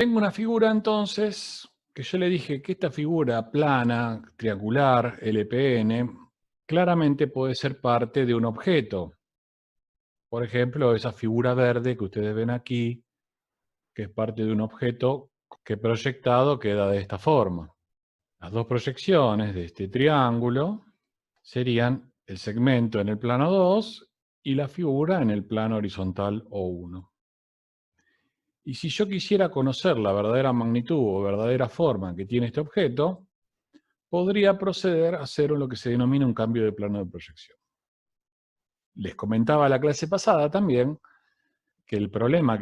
Tengo una figura entonces que yo le dije que esta figura plana, triangular, LPN, claramente puede ser parte de un objeto. Por ejemplo, esa figura verde que ustedes ven aquí, que es parte de un objeto que proyectado queda de esta forma. Las dos proyecciones de este triángulo serían el segmento en el plano 2 y la figura en el plano horizontal O1. Y si yo quisiera conocer la verdadera magnitud o verdadera forma que tiene este objeto, podría proceder a hacer lo que se denomina un cambio de plano de proyección. Les comentaba la clase pasada también que el problema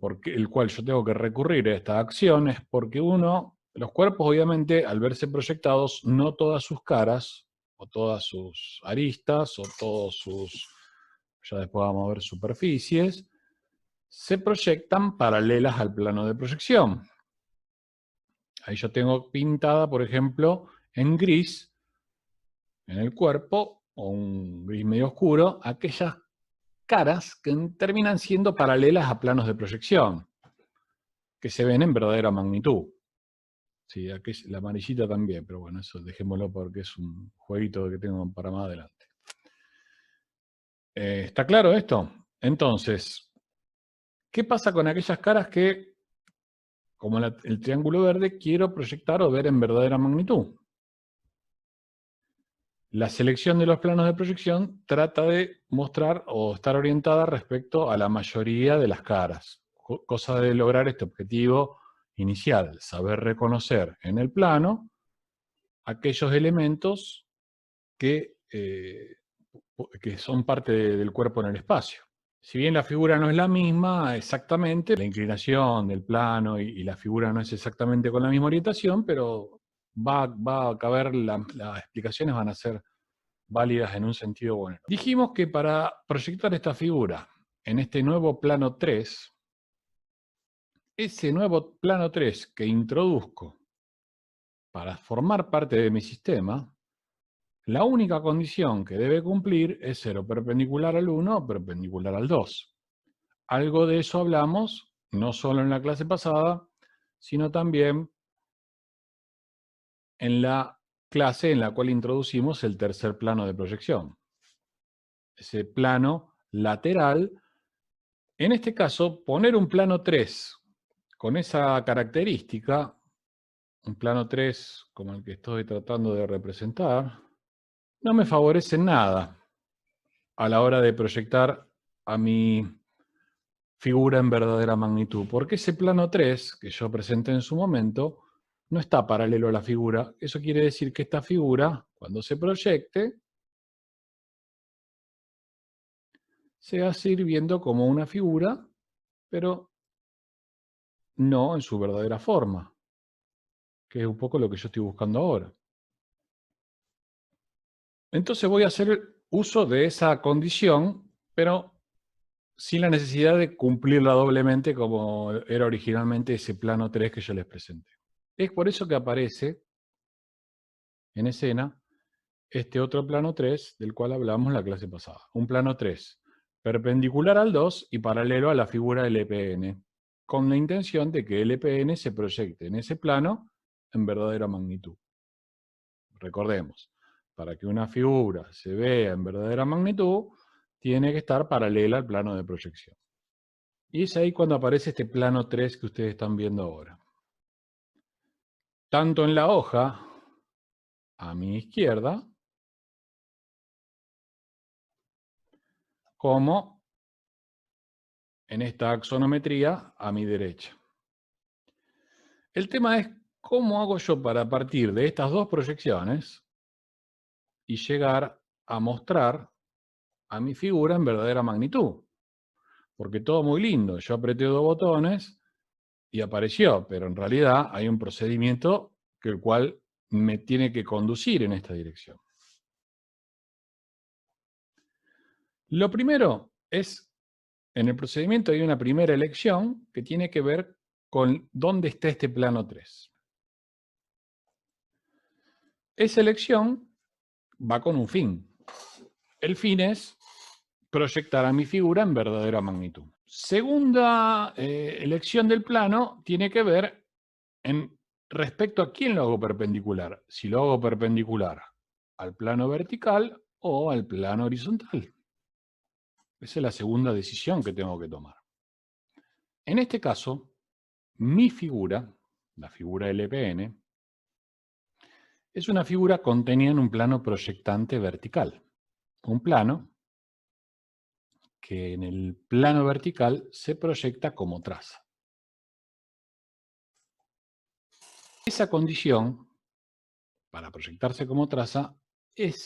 por el cual yo tengo que recurrir a esta acción es porque los cuerpos obviamente al verse proyectados, no todas sus caras, o todas sus aristas, o todos ya después vamos a ver superficies, se proyectan paralelas al plano de proyección. Ahí yo tengo pintada, por ejemplo, en gris, en el cuerpo, o un gris medio oscuro, aquellas caras que terminan siendo paralelas a planos de proyección, que se ven en verdadera magnitud. Sí, aquí la amarillita también, pero bueno, eso dejémoslo porque es un jueguito que tengo para más adelante. ¿Está claro esto? Entonces, ¿qué pasa con aquellas caras que, como el triángulo verde, quiero proyectar o ver en verdadera magnitud? La selección de los planos de proyección trata de mostrar o estar orientada respecto a la mayoría de las caras, cosa de lograr este objetivo inicial, saber reconocer en el plano aquellos elementos que son parte del cuerpo en el espacio. Si bien la figura no es la misma exactamente, la inclinación del plano y la figura no es exactamente con la misma orientación, pero va a caber, las explicaciones van a ser válidas en un sentido bueno. Dijimos que para proyectar esta figura en este nuevo plano 3, ese nuevo plano 3 que introduzco para formar parte de mi sistema, la única condición que debe cumplir es ser o perpendicular al 1 o perpendicular al 2. Algo de eso hablamos, no solo en la clase pasada, sino también en la clase en la cual introducimos el tercer plano de proyección. Ese plano lateral. En este caso, poner un plano 3 con esa característica, un plano 3 como el que estoy tratando de representar, no me favorece en nada a la hora de proyectar a mi figura en verdadera magnitud, porque ese plano 3 que yo presenté en su momento no está paralelo a la figura. Eso quiere decir que esta figura, cuando se proyecte, se va a seguir viendo como una figura, pero no en su verdadera forma, que es un poco lo que yo estoy buscando ahora. Entonces voy a hacer uso de esa condición, pero sin la necesidad de cumplirla doblemente como era originalmente ese plano 3 que yo les presenté. Es por eso que aparece en escena este otro plano 3 del cual hablamos la clase pasada. Un plano 3 perpendicular al 2 y paralelo a la figura LPN, con la intención de que LPN se proyecte en ese plano en verdadera magnitud. Recordemos, para que una figura se vea en verdadera magnitud, tiene que estar paralela al plano de proyección. Y es ahí cuando aparece este plano 3 que ustedes están viendo ahora. Tanto en la hoja, a mi izquierda, como en esta axonometría, a mi derecha. El tema es cómo hago yo para partir de estas dos proyecciones y llegar a mostrar a mi figura en verdadera magnitud. Porque todo muy lindo, yo apreté dos botones y apareció, pero en realidad hay un procedimiento el cual me tiene que conducir en esta dirección. Lo primero es, en el procedimiento hay una primera elección que tiene que ver con dónde está este plano 3. Esa elección va con un fin. El fin es proyectar a mi figura en verdadera magnitud. Segunda elección del plano tiene que ver en respecto a quién lo hago perpendicular. Si lo hago perpendicular al plano vertical o al plano horizontal. Esa es la segunda decisión que tengo que tomar. En este caso, mi figura, la figura LPN, es una figura contenida en un plano proyectante vertical. Un plano que en el plano vertical se proyecta como traza. Esa condición, para proyectarse como traza,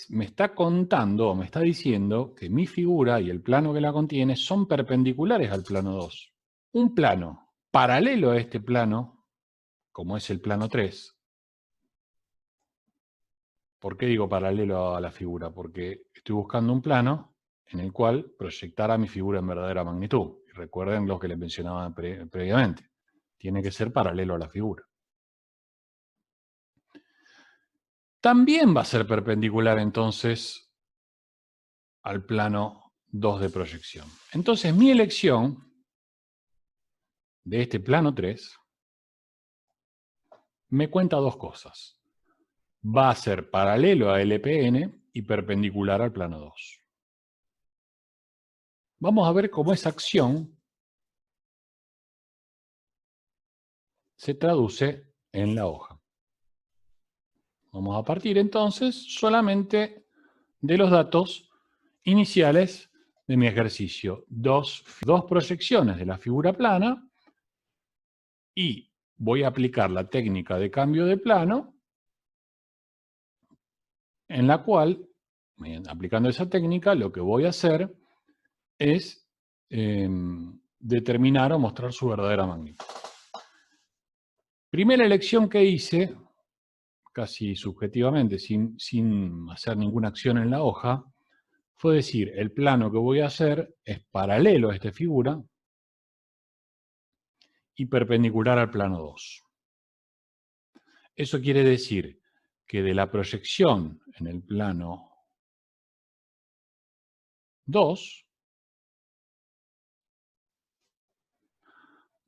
me está contando o me está diciendo que mi figura y el plano que la contiene son perpendiculares al plano 2. Un plano paralelo a este plano, como es el plano 3. ¿Por qué digo paralelo a la figura? Porque estoy buscando un plano en el cual proyectara mi figura en verdadera magnitud. Y recuerden lo que les mencionaba previamente. Tiene que ser paralelo a la figura. También va a ser perpendicular entonces al plano 2 de proyección. Entonces mi elección de este plano 3 me cuenta dos cosas. Va a ser paralelo a LPN y perpendicular al plano 2. Vamos a ver cómo esa acción se traduce en la hoja. Vamos a partir entonces solamente de los datos iniciales de mi ejercicio. Dos proyecciones de la figura plana y voy a aplicar la técnica de cambio de plano en la cual, aplicando esa técnica, lo que voy a hacer es determinar o mostrar su verdadera magnitud. Primera elección que hice, casi subjetivamente, sin hacer ninguna acción en la hoja, fue decir, el plano que voy a hacer es paralelo a esta figura y perpendicular al plano 2. Eso quiere decir que de la proyección en el plano 2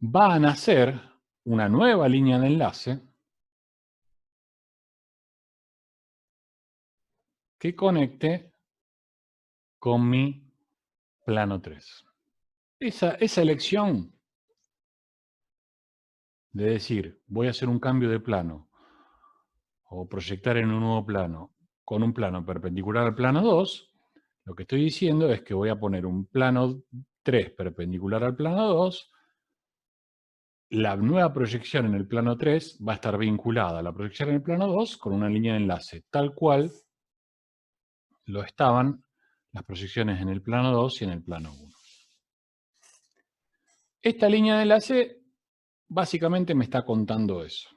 va a nacer una nueva línea de enlace que conecte con mi plano 3. Esa elección de decir, voy a hacer un cambio de plano o proyectar en un nuevo plano con un plano perpendicular al plano 2, lo que estoy diciendo es que voy a poner un plano 3 perpendicular al plano 2. La nueva proyección en el plano 3 va a estar vinculada a la proyección en el plano 2 con una línea de enlace, tal cual lo estaban las proyecciones en el plano 2 y en el plano 1. Esta línea de enlace básicamente me está contando eso.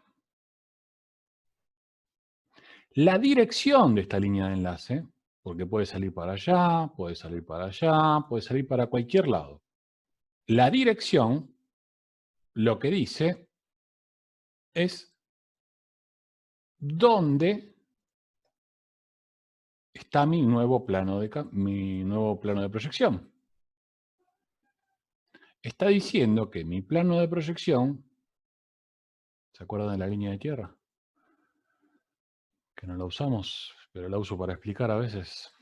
La dirección de esta línea de enlace, porque puede salir para allá, puede salir para allá, puede salir para cualquier lado. La dirección, lo que dice, es dónde está mi nuevo plano de proyección. Está diciendo que mi plano de proyección, ¿se acuerdan de la línea de tierra? Que no la usamos, pero la uso para explicar a veces.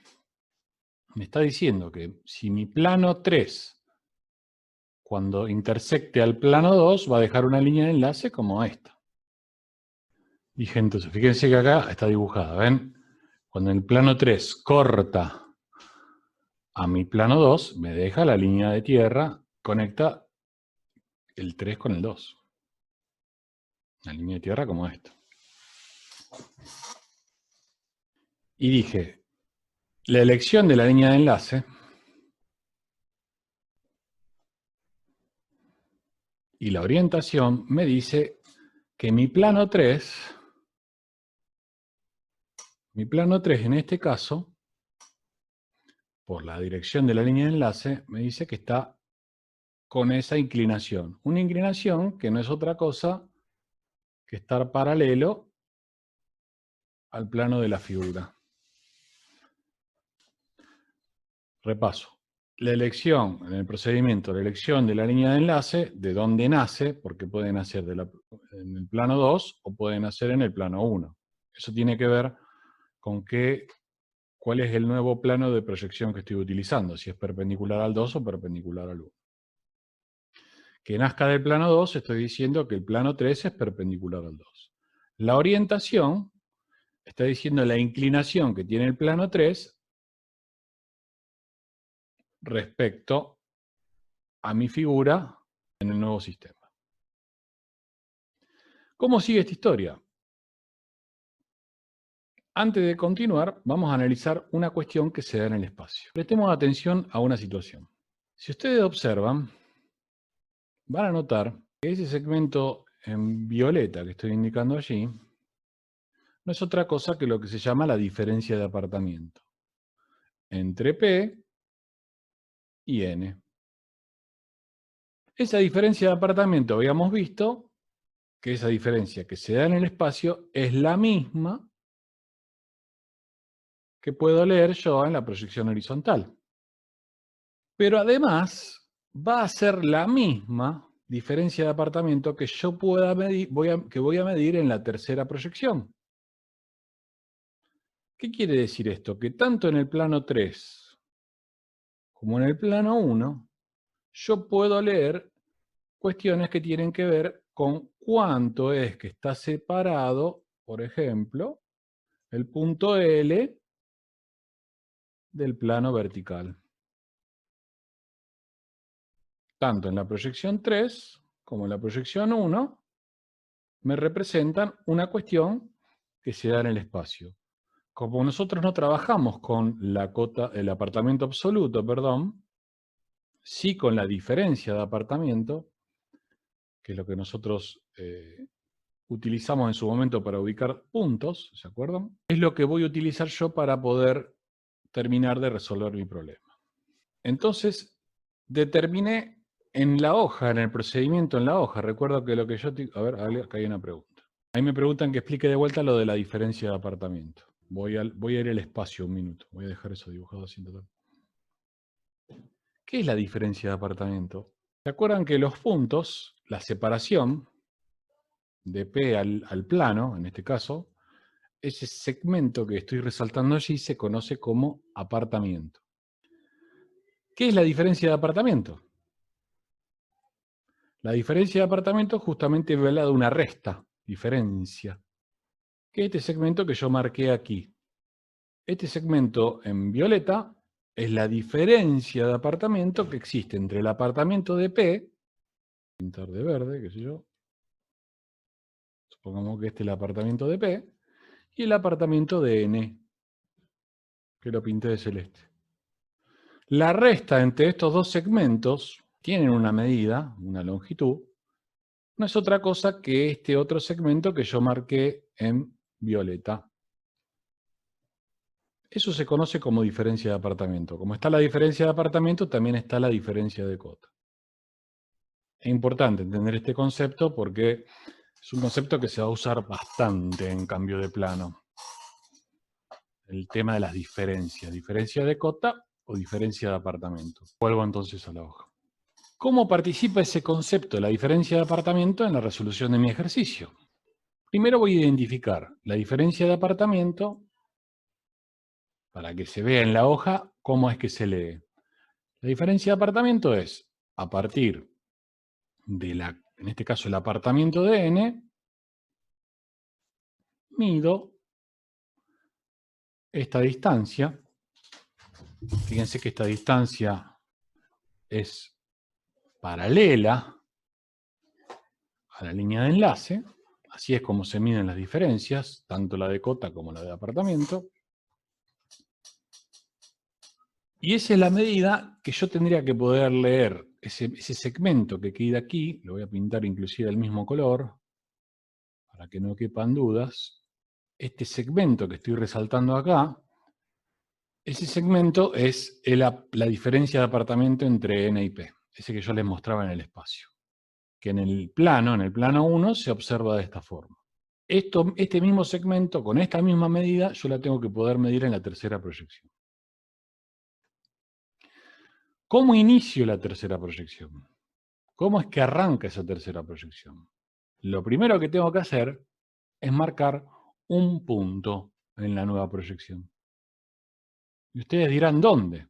Me está diciendo que si mi plano 3, cuando intersecte al plano 2, va a dejar una línea de enlace como esta. Dije entonces, fíjense que acá está dibujada, ¿ven? Cuando el plano 3 corta a mi plano 2, me deja la línea de tierra, conecta el 3 con el 2. Una línea de tierra como esta. Y dije, la elección de la línea de enlace y la orientación me dice que mi plano 3 en este caso, por la dirección de la línea de enlace, me dice que está con esa inclinación. Una inclinación que no es otra cosa que estar paralelo al plano de la figura. Repaso. la elección, en el procedimiento, la elección de la línea de enlace, de dónde nace, porque puede nacer en el plano 2 o puede nacer en el plano 1. Eso tiene que ver con cuál es el nuevo plano de proyección que estoy utilizando, si es perpendicular al 2 o perpendicular al 1. Que nazca del plano 2, estoy diciendo que el plano 3 es perpendicular al 2. La orientación está diciendo la inclinación que tiene el plano 3 respecto a mi figura en el nuevo sistema. ¿Cómo sigue esta historia? Antes de continuar, vamos a analizar una cuestión que se da en el espacio. Prestemos atención a una situación. Si ustedes observan, van a notar que ese segmento en violeta que estoy indicando allí no es otra cosa que lo que se llama la diferencia de apartamiento entre P y N. Esa diferencia de apartamiento habíamos visto que esa diferencia que se da en el espacio es la misma que puedo leer yo en la proyección horizontal. Pero además va a ser la misma diferencia de apartamiento que yo pueda medir, que voy a medir en la tercera proyección. ¿Qué quiere decir esto? Que tanto en el plano 3 como en el plano 1, yo puedo leer cuestiones que tienen que ver con cuánto es que está separado, por ejemplo, el punto L del plano vertical. Tanto en la proyección 3 como en la proyección 1 me representan una cuestión que se da en el espacio. Como nosotros no trabajamos con el apartamiento absoluto, perdón, sí con la diferencia de apartamiento, que es lo que nosotros utilizamos en su momento para ubicar puntos, ¿se acuerdan? Es lo que voy a utilizar yo para poder terminar de resolver mi problema. Entonces, determiné en la hoja, en el procedimiento en la hoja, recuerdo que lo que yo... A ver, acá hay una pregunta. Ahí me preguntan que explique de vuelta lo de la diferencia de apartamento. Voy a ir al espacio un minuto. Voy a dejar eso dibujado así en total. ¿Qué es la diferencia de apartamento? ¿Se acuerdan que los puntos, la separación de P al plano, en este caso, ese segmento que estoy resaltando allí se conoce como apartamiento? ¿Qué es la diferencia de apartamento? La diferencia de apartamento justamente habla de una resta, diferencia, que es este segmento que yo marqué aquí. Este segmento en violeta es la diferencia de apartamento que existe entre el apartamento de P, pintar de verde, qué sé yo, supongamos que este es el apartamento de P, y el apartamento de N, que lo pinté de celeste. La resta entre estos dos segmentos tienen una medida, una longitud, no es otra cosa que este otro segmento que yo marqué en violeta. Eso se conoce como diferencia de apartamento. Como está la diferencia de apartamento, también está la diferencia de cota. Es importante entender este concepto porque es un concepto que se va a usar bastante en cambio de plano. El tema de las diferencias. Diferencia de cota o diferencia de apartamento. Vuelvo entonces a la hoja. ¿Cómo participa ese concepto, la diferencia de apartamento, en la resolución de mi ejercicio? Primero voy a identificar la diferencia de apartamento para que se vea en la hoja cómo es que se lee. La diferencia de apartamento es a partir de en este caso el apartamento de N, mido esta distancia. Fíjense que esta distancia es paralela a la línea de enlace. Así es como se miden las diferencias, tanto la de cota como la de apartamento. Y esa es la medida que yo tendría que poder leer. Ese segmento que queda aquí, lo voy a pintar inclusive del mismo color, para que no quepan dudas. Este segmento que estoy resaltando acá, ese segmento es la diferencia de apartamento entre N y P, ese que yo les mostraba en el espacio, que en el plano 1, se observa de esta forma. Este mismo segmento, con esta misma medida, yo la tengo que poder medir en la tercera proyección. ¿Cómo inicio la tercera proyección? ¿Cómo es que arranca esa tercera proyección? Lo primero que tengo que hacer es marcar un punto en la nueva proyección. Y ustedes dirán, ¿dónde?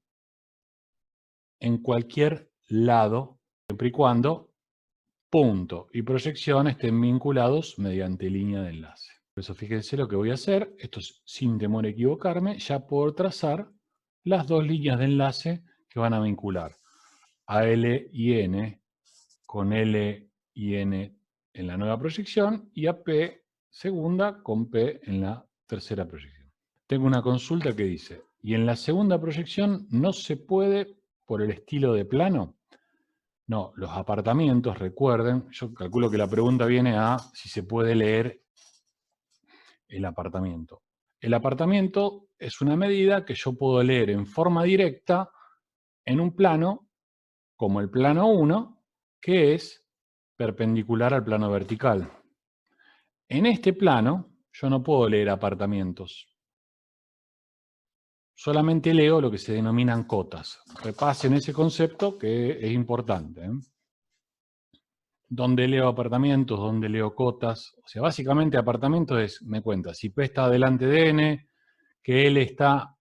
En cualquier lado, siempre y cuando punto y proyección estén vinculados mediante línea de enlace. Por eso fíjense lo que voy a hacer, esto es sin temor a equivocarme, ya puedo trazar las dos líneas de enlace que van a vincular a L y N con L y N en la nueva proyección y a P segunda con P en la tercera proyección. Tengo una consulta que dice, y en la segunda proyección no se puede por el estilo de plano. No, los apartamentos, recuerden, yo calculo que la pregunta viene a si se puede leer el apartamento. El apartamento es una medida que yo puedo leer en forma directa en un plano, como el plano 1, que es perpendicular al plano vertical. En este plano, yo no puedo leer apartamentos. Solamente leo lo que se denominan cotas. Repasen ese concepto que es importante, ¿eh? ¿Dónde leo apartamentos? ¿Dónde leo cotas? O sea, básicamente apartamentos es, me cuenta, si P está delante de N, que L está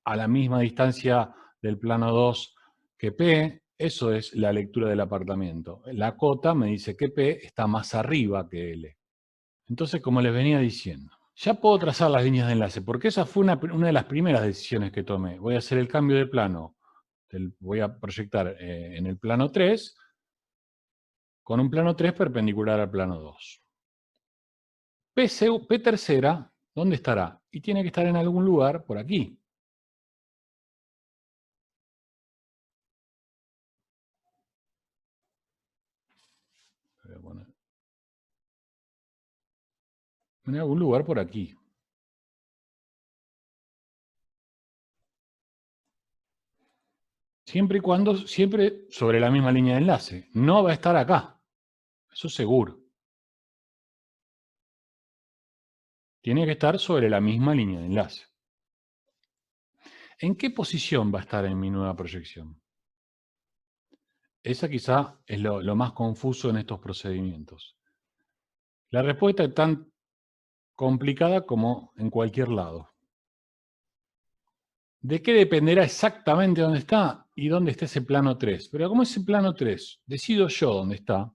a la misma distancia del plano 2 que P, eso es la lectura del apartamento. La cota me dice que P está más arriba que L. Entonces, como les venía diciendo, ya puedo trazar las líneas de enlace, porque esa fue una de las primeras decisiones que tomé. Voy a hacer el cambio de plano, voy a proyectar en el plano 3, con un plano 3 perpendicular al plano 2. P tercera, ¿dónde estará? Y tiene que estar en algún lugar por aquí. Voy a poner en algún lugar por aquí. Siempre y cuando, siempre sobre la misma línea de enlace. No va a estar acá. Eso seguro. Tiene que estar sobre la misma línea de enlace. ¿En qué posición va a estar en mi nueva proyección? Esa quizá es lo más confuso en estos procedimientos. La respuesta es tan complicada como en cualquier lado. ¿De qué dependerá exactamente dónde está y dónde está ese plano 3? Pero como ese plano 3 decido yo dónde está,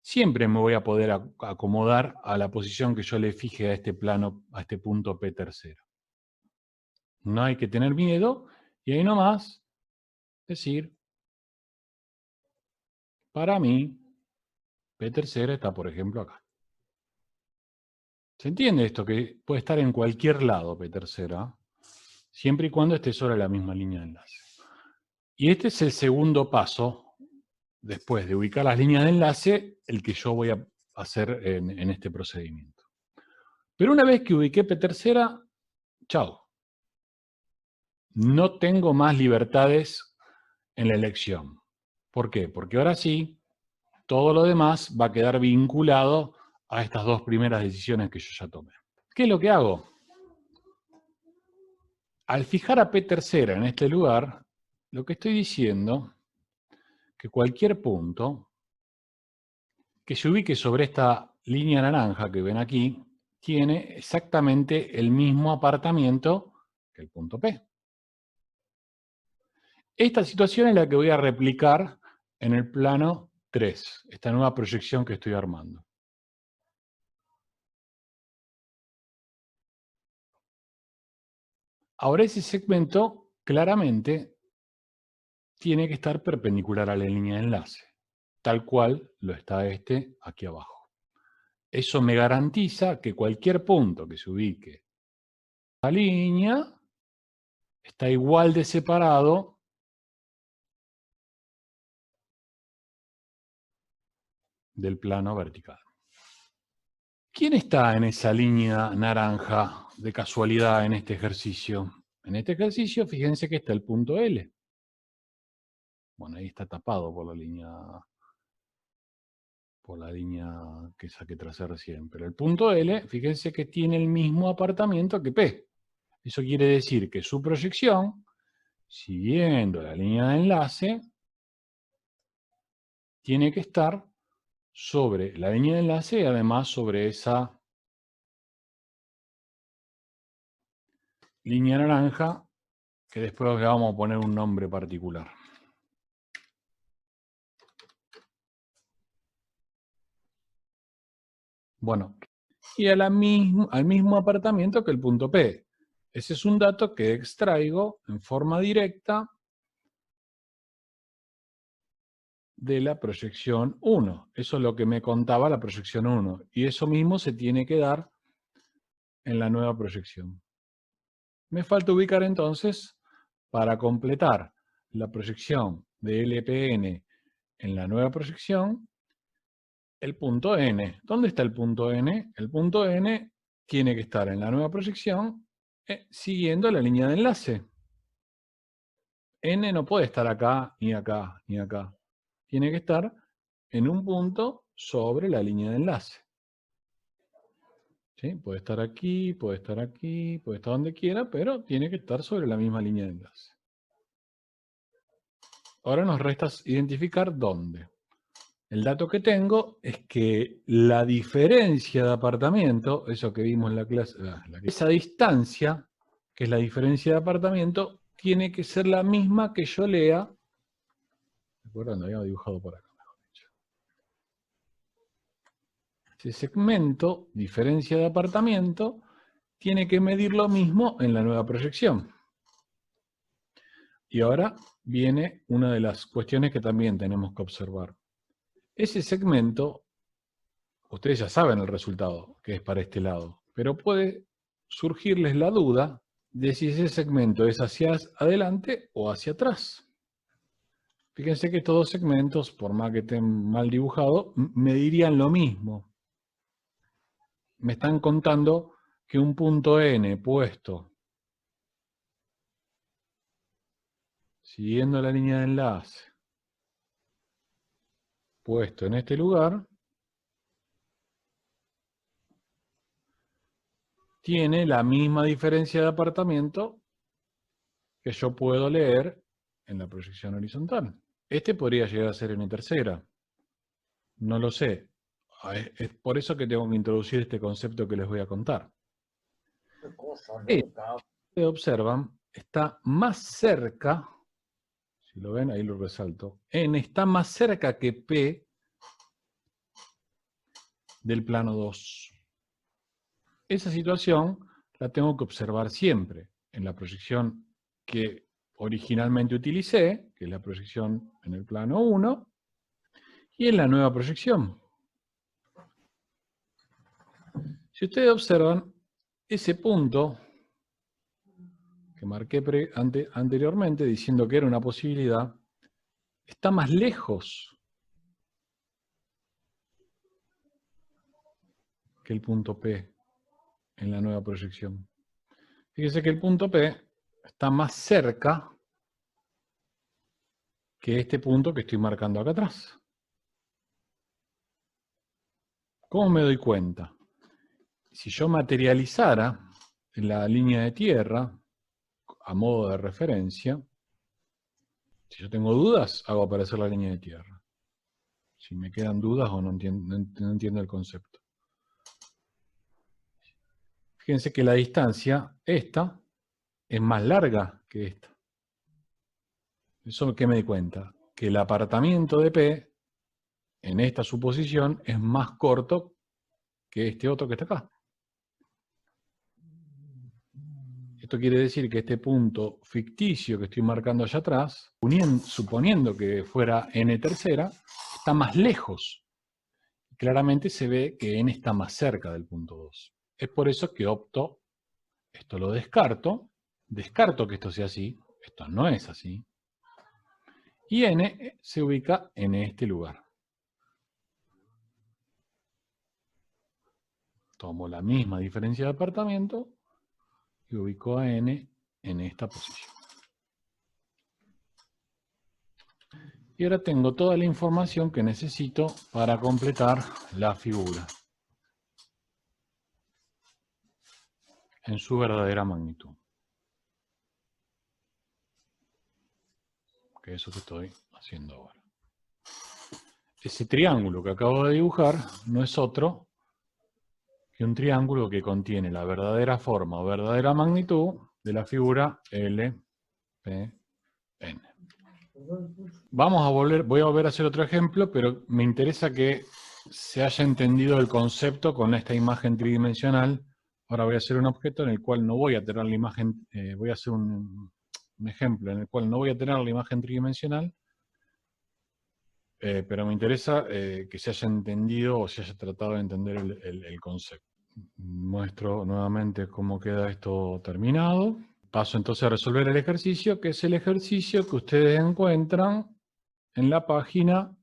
siempre me voy a poder acomodar a la posición que yo le fije a este plano, a este punto P tercero. No hay que tener miedo y ahí nomás decir, para mí, P tercera está, por ejemplo, acá. ¿Se entiende esto? Que puede estar en cualquier lado P tercera, siempre y cuando esté sobre la misma línea de enlace. Y este es el segundo paso, después de ubicar las líneas de enlace, el que yo voy a hacer en este procedimiento. Pero una vez que ubiqué P tercera, chao. No tengo más libertades en la elección. ¿Por qué? Porque ahora sí, todo lo demás va a quedar vinculado a estas dos primeras decisiones que yo ya tomé. ¿Qué es lo que hago? Al fijar a P tercera en este lugar, lo que estoy diciendo que cualquier punto que se ubique sobre esta línea naranja que ven aquí tiene exactamente el mismo apartamiento que el punto P. Esta situación es la que voy a replicar en el plano 3, esta nueva proyección que estoy armando. Ahora ese segmento claramente tiene que estar perpendicular a la línea de enlace, tal cual lo está este aquí abajo. Eso me garantiza que cualquier punto que se ubique en la línea está igual de separado del plano vertical. ¿Quién está en esa línea naranja de casualidad en este ejercicio? En este ejercicio, fíjense que está el punto L. Bueno, ahí está tapado por la línea que saqué tracé recién. Pero el punto L, fíjense que tiene el mismo apartamiento que P. Eso quiere decir que su proyección siguiendo la línea de enlace, tiene que estar sobre la línea de enlace y además sobre esa línea naranja que después le vamos a poner un nombre particular. Bueno, y al mismo apartamiento que el punto P. Ese es un dato que extraigo en forma directa de la proyección 1. Eso es lo que me contaba la proyección 1. Y eso mismo se tiene que dar en la nueva proyección. Me falta ubicar entonces, para completar la proyección de LPN en la nueva proyección, el punto N. ¿Dónde está el punto N? El punto N tiene que estar en la nueva proyección siguiendo la línea de enlace. N no puede estar acá, ni acá, ni acá. Tiene que estar en un punto sobre la línea de enlace. ¿Sí? Puede estar aquí, puede estar aquí, puede estar donde quiera, pero tiene que estar sobre la misma línea de enlace. Ahora nos resta identificar dónde. El dato que tengo es que la diferencia de apartamento, eso que vimos en la clase, esa distancia, que es la diferencia de apartamento, tiene que ser la misma que yo lea. ¿Recuerdan? Lo había dibujado por acá, mejor dicho. Ese segmento, diferencia de apartamento, tiene que medir lo mismo en la nueva proyección. Y ahora viene una de las cuestiones que también tenemos que observar. Ese segmento, ustedes ya saben el resultado, que es para este lado, pero puede surgirles la duda de si ese segmento es hacia adelante o hacia atrás. Fíjense que estos dos segmentos, por más que estén mal dibujados, medirían lo mismo. Me están contando que un punto N puesto siguiendo la línea de enlace, puesto en este lugar, tiene la misma diferencia de apartamento que yo puedo leer en la proyección horizontal. Este podría llegar a ser n tercera. No lo sé. Es por eso que tengo que introducir este concepto que les voy a contar. Si observan, está más cerca, si lo ven, ahí lo resalto, n está más cerca que P del plano 2. Esa situación la tengo que observar siempre en la proyección que originalmente utilicé, que es la proyección en el plano 1, y en la nueva proyección. Si ustedes observan, ese punto que marqué anteriormente diciendo que era una posibilidad, está más lejos que el punto P en la nueva proyección. Fíjense que el punto P está más cerca que este punto que estoy marcando acá atrás. ¿Cómo me doy cuenta? Si yo materializara la línea de tierra a modo de referencia, si yo tengo dudas, hago aparecer la línea de tierra. Si me quedan dudas o no entiendo el concepto. Fíjense que la distancia, esta, es más larga que esta. ¿Eso qué me di cuenta? Que el apartamiento de P, en esta suposición, es más corto que este otro que está acá. Esto quiere decir que este punto ficticio que estoy marcando allá atrás, suponiendo que fuera n tercera, está más lejos. Claramente se ve que n está más cerca del punto 2. Es por eso que opto, esto lo descarto que esto sea así, esto no es así, y n se ubica en este lugar. Tomo la misma diferencia de apartamento y ubico a n en esta posición. Y ahora tengo toda la información que necesito para completar la figura en su verdadera magnitud. que es eso que estoy haciendo ahora. Ese triángulo que acabo de dibujar no es otro que un triángulo que contiene la verdadera forma o verdadera magnitud de la figura LPN. Voy a volver a hacer otro ejemplo, pero me interesa que se haya entendido el concepto con esta imagen tridimensional. Ahora voy a hacer un objeto en el cual no voy a tener la imagen, voy a hacer un ejemplo en el cual no voy a tener la imagen tridimensional, pero me interesa que se haya entendido o se haya tratado de entender el concepto. Muestro nuevamente cómo queda esto terminado. Paso entonces a resolver el ejercicio, que es el ejercicio que ustedes encuentran en la página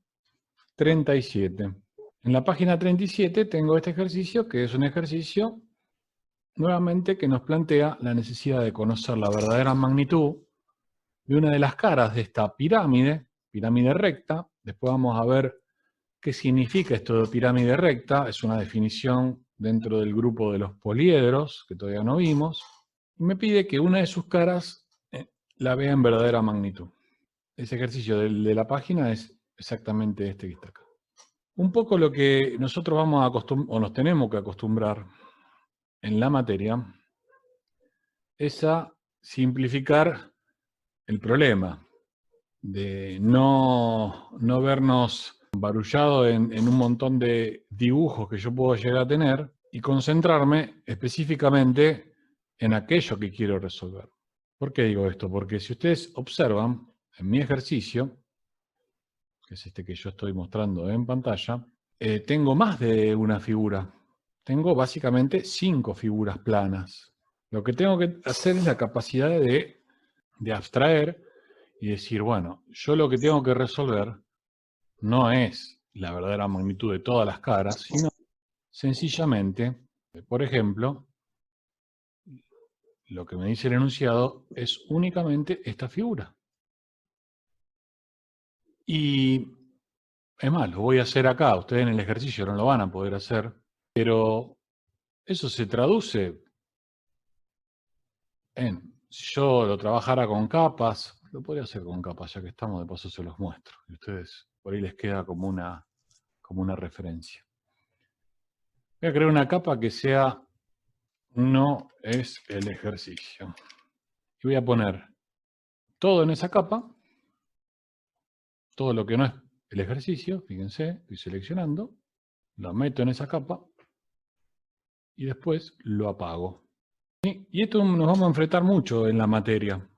37. En la página 37 tengo este ejercicio, que es un ejercicio nuevamente que nos plantea la necesidad de conocer la verdadera magnitud de una de las caras de esta pirámide recta. Después vamos a ver qué significa esto de pirámide recta. Es una definición dentro del grupo de los poliedros, que todavía no vimos. Y me pide que una de sus caras la vea en verdadera magnitud. Ese ejercicio de la página es exactamente este que está acá. Un poco lo que nosotros vamos a acostumbrar, o nos tenemos que acostumbrar en la materia, es a simplificar el problema, de no vernos barullados en un montón de dibujos que yo puedo llegar a tener y concentrarme específicamente en aquello que quiero resolver. ¿Por qué digo esto? Porque si ustedes observan en mi ejercicio, que es este que yo estoy mostrando en pantalla, tengo más de una figura. Tengo básicamente 5 figuras planas. Lo que tengo que hacer es la capacidad de abstraer y decir, bueno, yo lo que tengo que resolver no es la verdadera magnitud de todas las caras, sino sencillamente, por ejemplo, lo que me dice el enunciado es únicamente esta figura. Y es más, lo voy a hacer acá, ustedes en el ejercicio no lo van a poder hacer, pero eso se traduce en, si yo lo trabajara con capas, lo podría hacer con capas, ya que estamos, de paso se los muestro. Y ustedes, por ahí les queda como una referencia. Voy a crear una capa que sea, no es el ejercicio. Y voy a poner todo en esa capa, todo lo que no es el ejercicio, fíjense, estoy seleccionando, lo meto en esa capa y después lo apago. Y esto nos vamos a enfrentar mucho en la materia.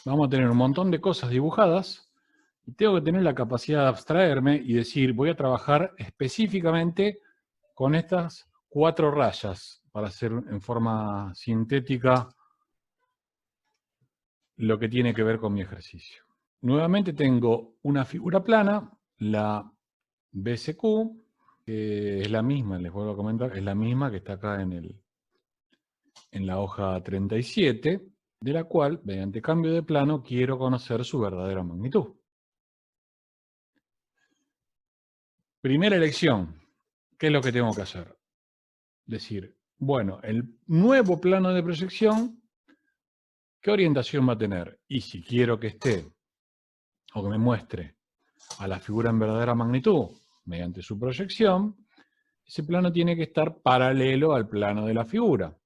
Vamos a tener un montón de cosas dibujadas y tengo que tener la capacidad de abstraerme y decir, voy a trabajar específicamente con estas 4 rayas para hacer en forma sintética lo que tiene que ver con mi ejercicio. Nuevamente tengo una figura plana, la BSQ, que es la misma, les vuelvo a comentar, es la misma que está acá en la hoja 37, de la cual, mediante cambio de plano, quiero conocer su verdadera magnitud. Primera elección, ¿qué es lo que tengo que hacer? Decir, bueno, el nuevo plano de proyección, ¿qué orientación va a tener? Y si quiero que esté, o que me muestre a la figura en verdadera magnitud, mediante su proyección, ese plano tiene que estar paralelo al plano de la figura.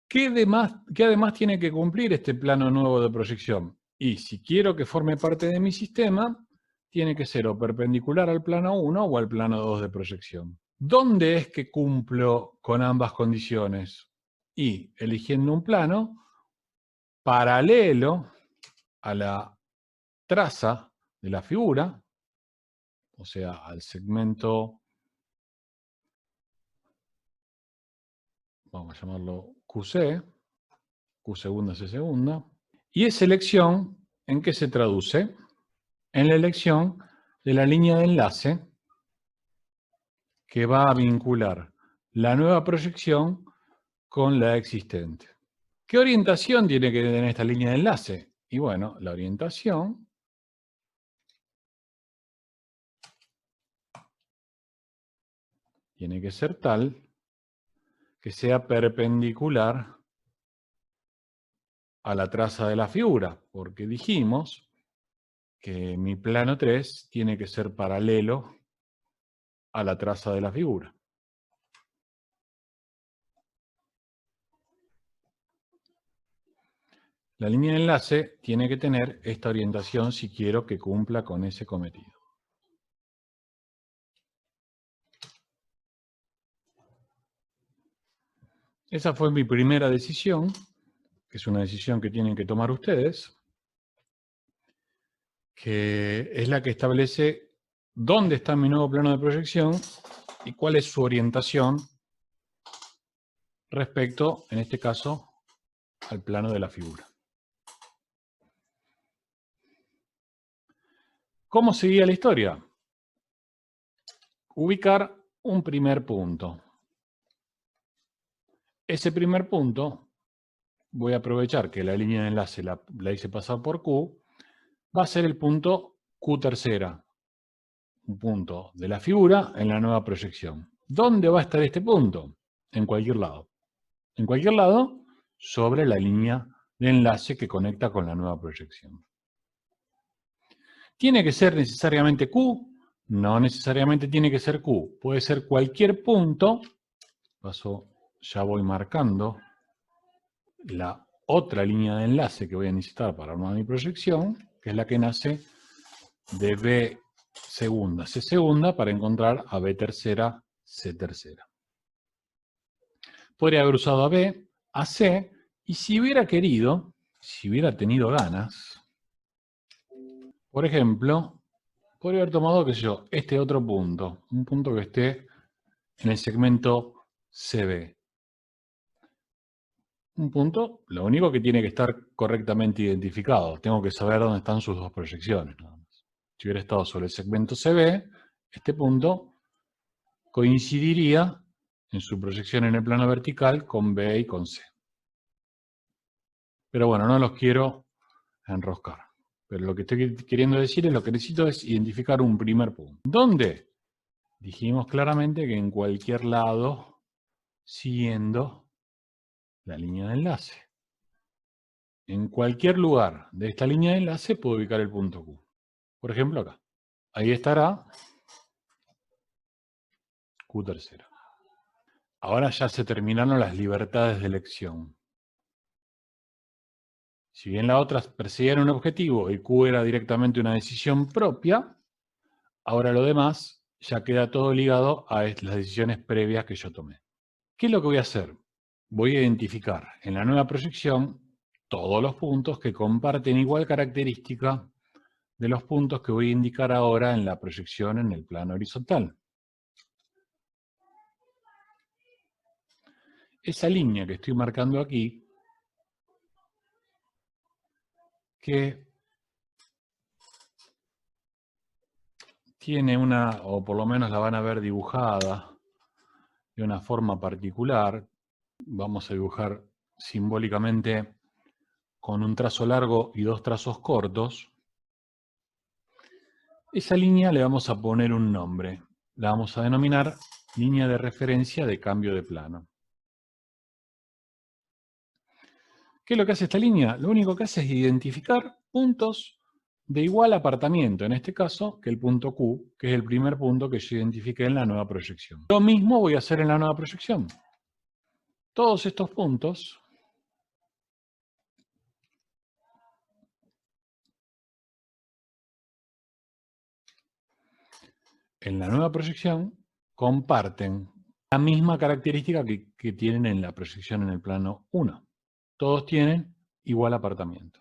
¿Qué además tiene que cumplir este plano nuevo de proyección? Y si quiero que forme parte de mi sistema, tiene que ser o perpendicular al plano 1 o al plano 2 de proyección. ¿Dónde es que cumplo con ambas condiciones? Y eligiendo un plano paralelo a la traza de la figura, o sea, al segmento, vamos a llamarlo QC, Q segunda, C segunda, y esa elección, ¿en qué se traduce? En la elección de la línea de enlace que va a vincular la nueva proyección con la existente. ¿Qué orientación tiene que tener esta línea de enlace? Y bueno, la orientación tiene que ser tal que sea perpendicular a la traza de la figura, porque dijimos que mi plano 3 tiene que ser paralelo a la traza de la figura. La línea de enlace tiene que tener esta orientación si quiero que cumpla con ese cometido. Esa fue mi primera decisión, que es una decisión que tienen que tomar ustedes, que es la que establece dónde está mi nuevo plano de proyección y cuál es su orientación respecto, en este caso, al plano de la figura. ¿Cómo seguía la historia? Ubicar un primer punto. Ese primer punto, voy a aprovechar que la línea de enlace la hice pasar por Q, va a ser el punto Q tercera, un punto de la figura en la nueva proyección. ¿Dónde va a estar este punto? En cualquier lado. En cualquier lado, sobre la línea de enlace que conecta con la nueva proyección. ¿Tiene que ser necesariamente Q? No necesariamente tiene que ser Q. Puede ser cualquier punto. Ya voy marcando la otra línea de enlace que voy a necesitar para armar mi proyección, que es la que nace de B segunda, C segunda, para encontrar a B tercera, C tercera. Podría haber usado a B, a C, y si hubiera querido, si hubiera tenido ganas, por ejemplo, podría haber tomado, qué sé yo, este otro punto, un punto que esté en el segmento CB. Un punto, lo único que tiene que estar correctamente identificado. Tengo que saber dónde están sus dos proyecciones, nada más. Si hubiera estado sobre el segmento CB, este punto coincidiría en su proyección en el plano vertical con B y con C. Pero bueno, no los quiero enroscar. Pero lo que estoy queriendo decir es lo que necesito es identificar un primer punto. ¿Dónde? Dijimos claramente que en cualquier lado siguiendo la línea de enlace. En cualquier lugar de esta línea de enlace puedo ubicar el punto Q. Por ejemplo acá. Ahí estará Q tercera. Ahora ya se terminaron las libertades de elección. Si bien las otras perseguían un objetivo y Q era directamente una decisión propia, ahora lo demás ya queda todo ligado a las decisiones previas que yo tomé. ¿Qué es lo que voy a hacer? Voy a identificar en la nueva proyección todos los puntos que comparten igual característica de los puntos que voy a indicar ahora en la proyección en el plano horizontal. Esa línea que estoy marcando aquí, que tiene una, o por lo menos la van a ver dibujada de una forma particular, vamos a dibujar simbólicamente con un trazo largo y dos trazos cortos. Esa línea le vamos a poner un nombre. La vamos a denominar línea de referencia de cambio de plano. ¿Qué es lo que hace esta línea? Lo único que hace es identificar puntos de igual apartamiento, en este caso, que el punto Q, que es el primer punto que yo identifiqué en la nueva proyección. Lo mismo voy a hacer en la nueva proyección. Todos estos puntos en la nueva proyección comparten la misma característica que tienen en la proyección en el plano 1. Todos tienen igual apartamiento.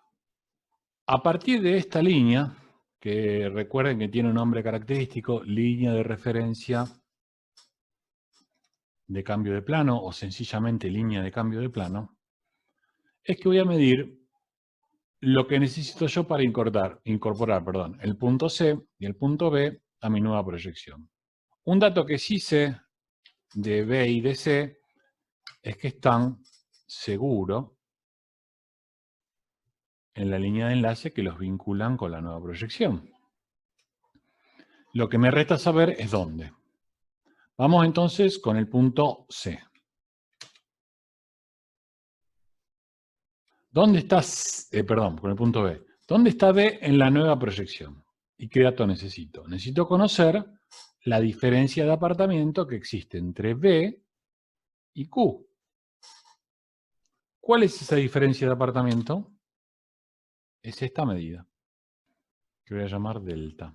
A partir de esta línea, que recuerden que tiene un nombre característico, línea de referencia de cambio de plano o sencillamente línea de cambio de plano, es que voy a medir lo que necesito yo para incorporar el punto C y el punto B a mi nueva proyección. Un dato que sí sé de B y de C es que están seguro en la línea de enlace que los vinculan con la nueva proyección. Lo que me resta saber es dónde. Vamos entonces con el punto C. ¿Dónde estás? Con el punto B. ¿Dónde está B en la nueva proyección? ¿Y qué dato necesito? Necesito conocer la diferencia de apartamiento que existe entre B y Q. ¿Cuál es esa diferencia de apartamiento? Es esta medida, que voy a llamar delta.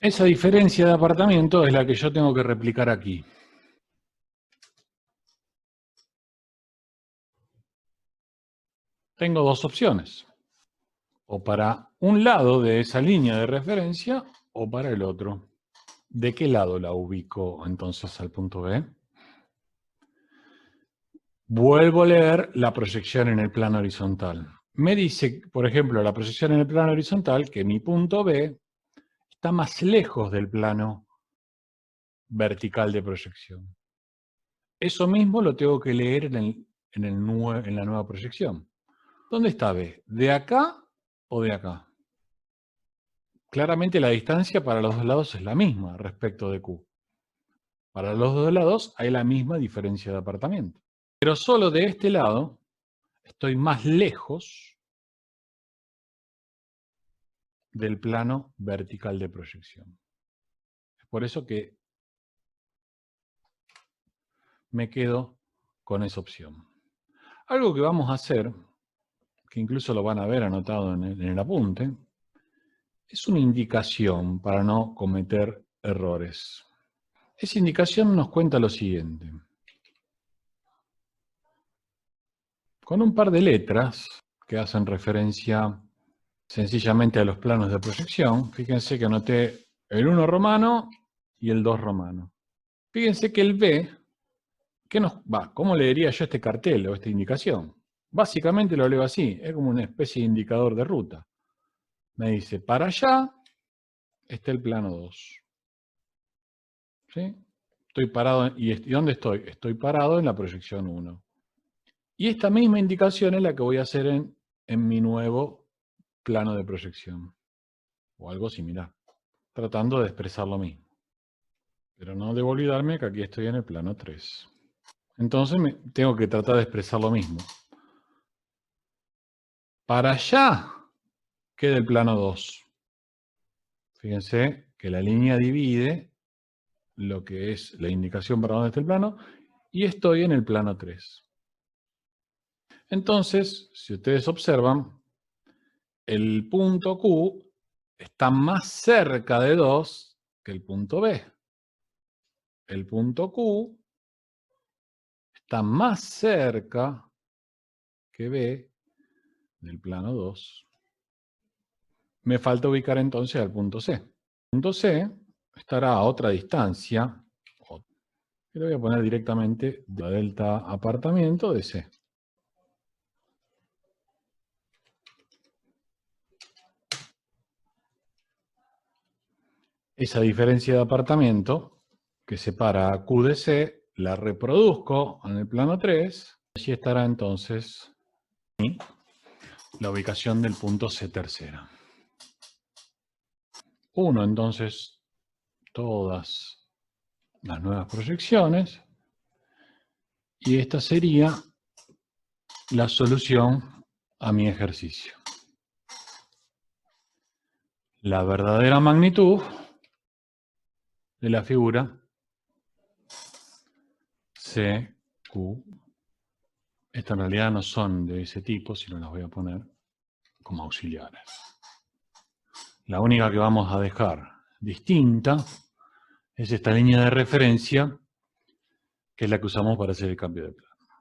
Esa diferencia de apartamiento es la que yo tengo que replicar aquí. Tengo dos opciones. O para un lado de esa línea de referencia o para el otro. ¿De qué lado la ubico entonces al punto B? Vuelvo a leer la proyección en el plano horizontal. Me dice, por ejemplo, la proyección en el plano horizontal que mi punto B está más lejos del plano vertical de proyección. Eso mismo lo tengo que leer en la nueva proyección. ¿Dónde está B? ¿De acá o de acá? Claramente la distancia para los dos lados es la misma respecto de Q. Para los dos lados hay la misma diferencia de apartamiento. Pero solo de este lado estoy más lejos del plano vertical de proyección. Es por eso que me quedo con esa opción. Algo que vamos a hacer, que incluso lo van a ver anotado en el apunte, es una indicación para no cometer errores. Esa indicación nos cuenta lo siguiente. Con un par de letras que hacen referencia sencillamente a los planos de proyección, fíjense que anoté el 1 romano y el 2 romano. Fíjense que el B, ¿cómo leería yo este cartel o esta indicación? Básicamente lo leo así, es como una especie de indicador de ruta. Me dice, para allá está el plano 2. ¿Sí? Estoy parado, ¿y dónde estoy? Estoy parado en la proyección 1. Y esta misma indicación es la que voy a hacer en mi nuevo plano de proyección. O algo similar. Tratando de expresar lo mismo. Pero no debo olvidarme que aquí estoy en el plano 3. Entonces tengo que tratar de expresar lo mismo. Para allá queda el plano 2. Fíjense que la línea divide lo que es la indicación para dónde está el plano, y estoy en el plano 3. Entonces, si ustedes observan, el punto Q está más cerca de 2 que el punto B. El punto Q está más cerca que B del plano 2. Me falta ubicar entonces al punto C. El punto C estará a otra distancia, que le voy a poner directamente de la delta apartamiento de C. Esa diferencia de apartamiento que separa a Q de C, la reproduzco en el plano 3, y allí estará entonces la ubicación del punto C tercera. 1 entonces todas las nuevas proyecciones, y esta sería la solución a mi ejercicio. La verdadera magnitud de la figura CQ. Estas en realidad no son de ese tipo, sino las voy a poner como auxiliares. La única que vamos a dejar distinta es esta línea de referencia, que es la que usamos para hacer el cambio de plano.